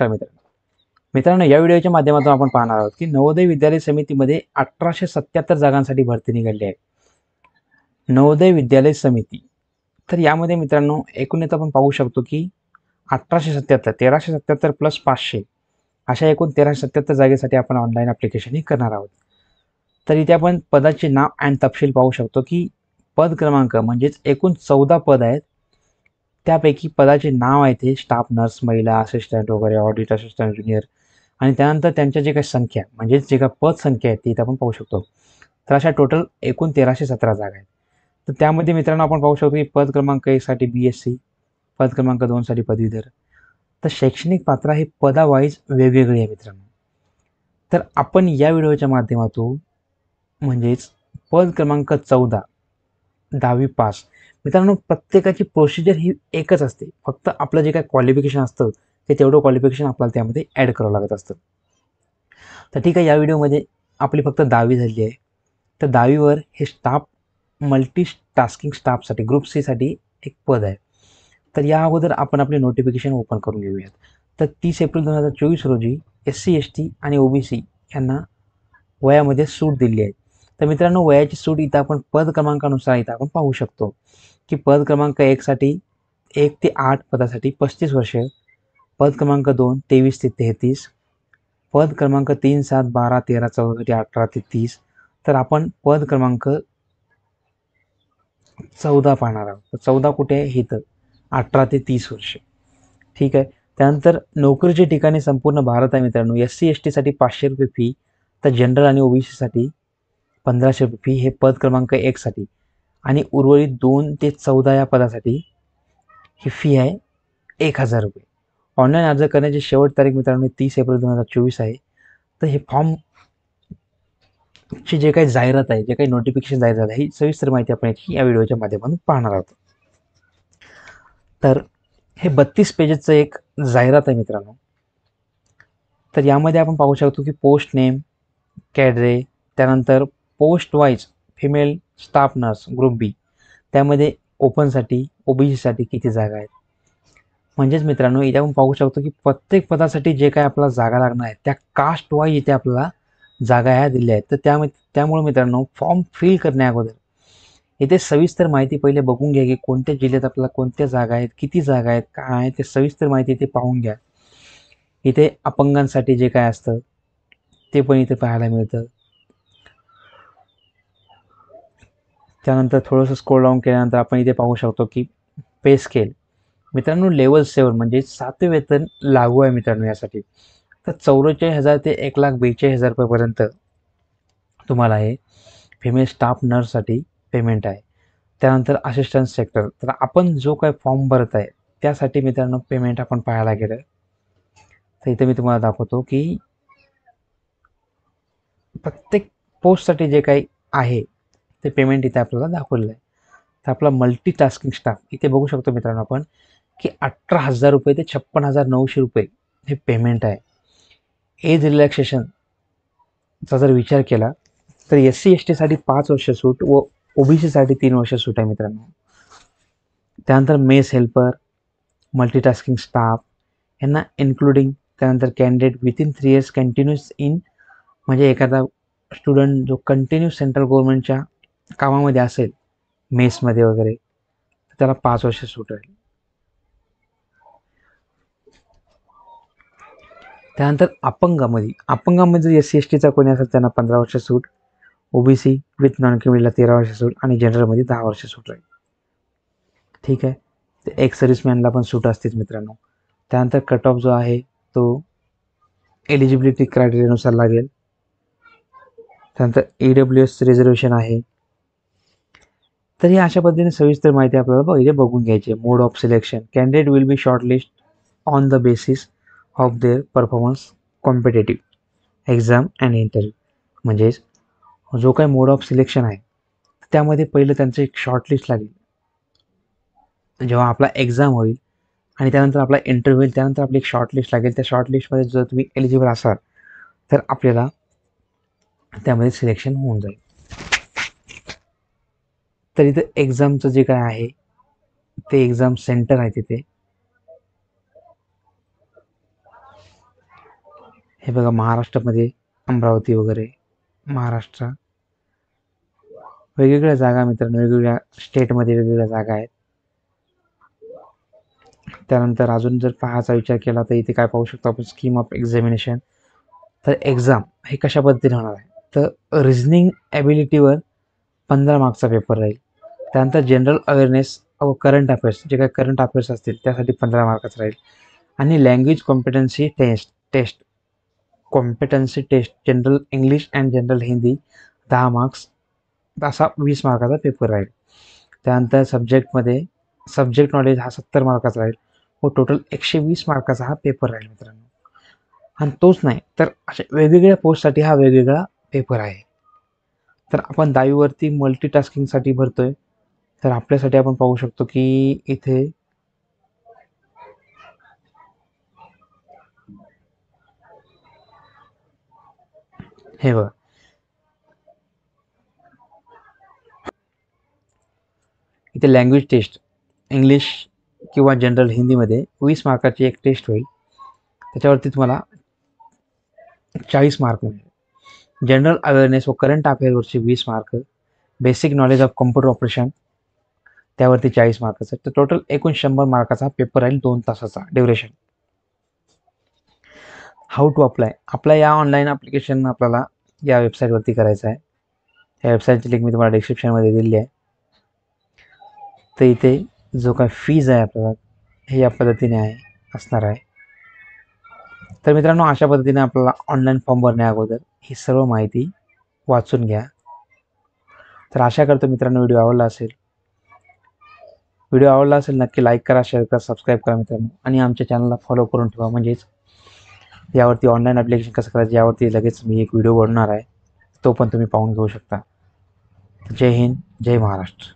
नमस्कार मित्रांनो, या व्हिडिओच्या माध्यमातून आपण पाहणार आहोत की नवोदय विद्यालय समितीमध्ये 1877 जागांसाठी भरती निघाली आहे. नवोदय विद्यालय समिती, तर यामध्ये मित्रांनो एकूणच आपण पाहू शकतो की 1877 1377 प्लस 500 अशा एकूण 1377 जागेसाठी आपण ऑनलाईन ॲप्लिकेशन करणार आहोत. तर इथे आपण पदाचे नाव आणि तपशील पाहू शकतो की पद क्रमांक म्हणजेच एकूण 14 पद आहेत. त्यापैकी पदाचे नाव आहे ते स्टाफ नर्स, महिला असिस्टंट वगैरे, ऑडिट असिस्टंट, ज्युनियर, आणि त्यानंतर त्यांच्या जे काही संख्या म्हणजेच जे काही पद संख्या आहे ती इथे आपण पाहू शकतो. तर अशा टोटल एकूण 1317 जागा आहेत. तर त्यामध्ये मित्रांनो आपण पाहू शकतो की पद क्रमांक 1 साठी BSc, पद क्रमांक 2 साठी पदवीधर. तर शैक्षणिक पात्रता ही पदावाईज वेगवेगळी आहे मित्रांनो. तर आपण या व्हिडिओच्या माध्यमातून म्हणजेच पद क्रमांक 14 10वी पास, मित्रांनो प्रत्येकाची प्रोसिजर ही एकच असते. फक्त आपलं जे काही क्वालिफिकेशन असतं ते तेवढं क्वालिफिकेशन आपल्याला त्यामध्ये ॲड करावं लागत असतं. तर ठीक आहे, या व्हिडिओमध्ये आपली फक्त 10वी झाली आहे. तर 10वीवर हे स्टाफ मल्टीटास्किंग स्टाफसाठी ग्रुप सी साठी एक पद आहे. तर या अगोदर आपण आपले नोटिफिकेशन ओपन करून घेऊयात. तर 30 एप्रिल 2024 रोजी SC ST आणि OBC यांना वयामध्ये सूट दिली आहे. तर मित्रांनो वयाची सूट इथं आपण पद क्रमांकानुसार इथं आपण पाहू शकतो की पद क्रमांक 1 साठी 1 ते 8 पदासाठी 35 वर्ष, पद क्रमांक 2 23 ते 33, पद क्रमांक 3 7 12 13 14 साठी 18 ते 30. तर आपण पद क्रमांक 14 पाहणार आहोत. तर 14 कुठे आहे? इथं 18 ते 30 वर्ष. ठीक आहे. त्यानंतर नोकरीची ठिकाणी संपूर्ण भारत आहे मित्रांनो. SC ST साठी 500 रुपये फी, तर जनरल आणि OBC साठी 1500 रुपये फी हे पद क्रमांक 1 साठी, आणि उर्वरित 2 ते 14 या पदासाठी ही फी आहे 1000 रुपये. ऑनलाईन अर्ज करण्याची शेवट तारीख मित्रांनो 30 एप्रिल 2024 आहे. तर हे फॉर्म ची जे काही जाहिरात आहे, जे काही नोटिफिकेशन जाहिरात आहे, ही सविस्तर माहिती आपण या व्हिडिओच्या माध्यमातून पाहणार आहोत. तर हे 32 पेजेसचं एक जाहिरात आहे मित्रांनो. तर यामध्ये आपण पाहू शकतो की पोस्ट नेम, कॅडरे, त्यानंतर post wise female staff nurse group B, त्यामध्ये ओपनसाठी OBC साठी किती जागा आहेत. म्हणजेच मित्रांनो इथे आपण पाहू शकतो की प्रत्येक पदासाठी जे काही आपल्याला जागा लागणार आहे त्या कास्ट वाईज इथे आपल्याला जागा ह्या दिल्या आहेत. तर त्यामुळे मित्रांनो फॉर्म फिल करण्या अगोदर इथे सविस्तर माहिती पहिले बघून घ्या की कोणत्या जिल्ह्यात आपल्याला कोणत्या जागा आहेत, किती जागा आहेत, काय आहे ते सविस्तर माहिती इथे पाहून घ्या. इथे अपंगांसाठी जे काय असतं ते पण इथे पाहायला मिळतं. त्यानंतर थोडंसं स्क्रोल डाऊन केल्यानंतर आपण इथे पाहू शकतो की पे स्केल मित्रांनो लेवल 7 म्हणजे 7वे वेतन लागू आहे मित्रांनो यासाठी. तर 44,000 ते 1,42,000 रुपयेपर्यंत तुम्हाला हे फिमेल स्टाफ नर्ससाठी पेमेंट आहे. त्यानंतर असिस्टंट सेक्टर, तर आपण जो काय फॉर्म भरत आहे त्यासाठी मित्रांनो पेमेंट आपण पाहायला गेलं तर इथे मी तुम्हाला दाखवतो की प्रत्येक पोस्टसाठी जे काही आहे ते पेमेंट इथे आपल्याला दाखवलेलं आहे. तर आपला मल्टीटास्किंग स्टाफ इथे बघू शकतो मित्रांनो आपण की 18,000 रुपये ते 56,900 रुपये हे पेमेंट आहे. एज रिलॅक्सेशनचा जर विचार केला तर SC ST साठी 5 वर्ष सूट व OBC साठी 3 वर्ष सूट आहे मित्रांनो. त्यानंतर मेस हेल्पर, मल्टीटास्किंग स्टाफ यांना इन्क्लुडिंग, त्यानंतर candidate within 3 years continuous in, म्हणजे एखादा स्टुडंट जो कंटिन्यू सेंट्रल गव्हर्नमेंटच्या कामामध्ये असेल मेसमध्ये वगैरे तर त्याला 5 वर्ष सूट राहील. त्यानंतर अपंगामध्ये SC STचा कोणी असेल त्यांना 15 वर्ष सूट, OBC विथ नॉन क्रिमिनलला 13 वर्ष सूट आणि जनरलमध्ये 10 वर्ष सूट राहील. ठीक आहे. तर एक सर्व्हिसमॅनला पण सूट असतेच मित्रांनो. त्यानंतर कट ऑफ जो आहे तो एलिजिबिलिटी क्रायटेरियानुसार लागेल. त्यानंतर EWS रिझर्वेशन आहे. तर ही अशा पद्धतीने सविस्तर माहिती आपल्याला इथे बघून घ्यायची आहे. Mode of selection, candidate will be shortlist on the basis of their performance competitive exam and interview. म्हणजेच जो काही मोड ऑफ सिलेक्शन आहे त्यामध्ये पहिलं त्यांचं एक शॉर्टलिस्ट लागेल. जेव्हा आपला एक्झाम होईल आणि त्यानंतर आपला इंटरव्ह्यू होईल त्यानंतर आपली एक शॉर्टलिस्ट लागेल. त्या शॉर्टलिस्टमध्ये जर तुम्ही एलिजिबल असाल तर आपल्याला त्यामध्ये सिलेक्शन होऊन जाईल. तर इथं एक्झामचं जे काय आहे ते एक्झाम सेंटर आहे तिथे. हे बघा महाराष्ट्रामध्ये अमरावती वगैरे महाराष्ट्र वेगवेगळ्या जागा मित्रांनो, वेगवेगळ्या स्टेटमध्ये वेगवेगळ्या जागा आहेत. त्यानंतर अजून जर पाहायचा विचार केला तर इथे काय पाहू शकतो आपण, स्कीम ऑफ एक्झामिनेशन. तर एक्झाम हे कशा पद्धतीने होणार आहे, तर रिझनिंग ॲबिलिटीवर 15 मार्क्सचा पेपर राहील. त्यानंतर जनरल अवेअरनेस व करंट अफेअर्स, जे काही करंट अफेअर्स असतील त्यासाठी 15 मार्काचा राहील. आणि language competency test general English and general Hindi 10 marks, असा 20 मार्काचा पेपर राहील. त्यानंतर सब्जेक्ट नॉलेज हा 70 मार्काचा राहील व टोटल 120 मार्काचा हा पेपर राहील मित्रांनो. आणि तोच नाही तर अशा वेगवेगळ्या पोस्टसाठी हा वेगवेगळा पेपर आहे. तर आपण 10वीवरती मल्टीटास्किंगसाठी भरतोय, तर आपल्यासाठी आपण पाहू शकतो की इथे हे बघा, इथे लँग्वेज टेस्ट इंग्लिश किंवा जनरल हिंदीमध्ये 20 मार्काची एक टेस्ट होईल. त्याच्यावरती तुम्हाला 40 मार्क मिळेल. जनरल अवेअरनेस व करंट अफेअरवरची 20 mark, basic knowledge of computer operation त्यावरती 40 मार्काचा, तर टोटल एकूण 100 मार्काचा पेपर राहील 2 तासाचा ड्युरेशन. हाऊ टू अप्लाय या ऑनलाईन ॲप्लिकेशन आपल्याला या वेबसाईटवरती करायचं आहे. या वेबसाईटची लिंक मी तुम्हाला डिस्क्रिप्शनमध्ये दिलेली आहे. तर इथे जो काय फीज आहे आपल्याला हे या पद्धतीने असणार आहे. तर मित्रांनो, अशा पद्धतीने आपल्याला ऑनलाईन फॉर्म भरण्या अगोदर ही सर्व माहिती वाचून घ्या. तर आशा करतो मित्रांनो व्हिडिओ आवडला असेल नक्की लाईक करा, शेअर करा, सबस्क्राईब करा मित्रांनो. आणि आमच्या चॅनलला फॉलो करून ठेवा, म्हणजेच यावरती ऑनलाईन ॲप्लिकेशन कसं करायचं यावरती लगेच मी एक व्हिडिओ बनवणार आहे, तो पण तुम्ही पाहून घेऊ शकता. जय हिंद, जय महाराष्ट्र.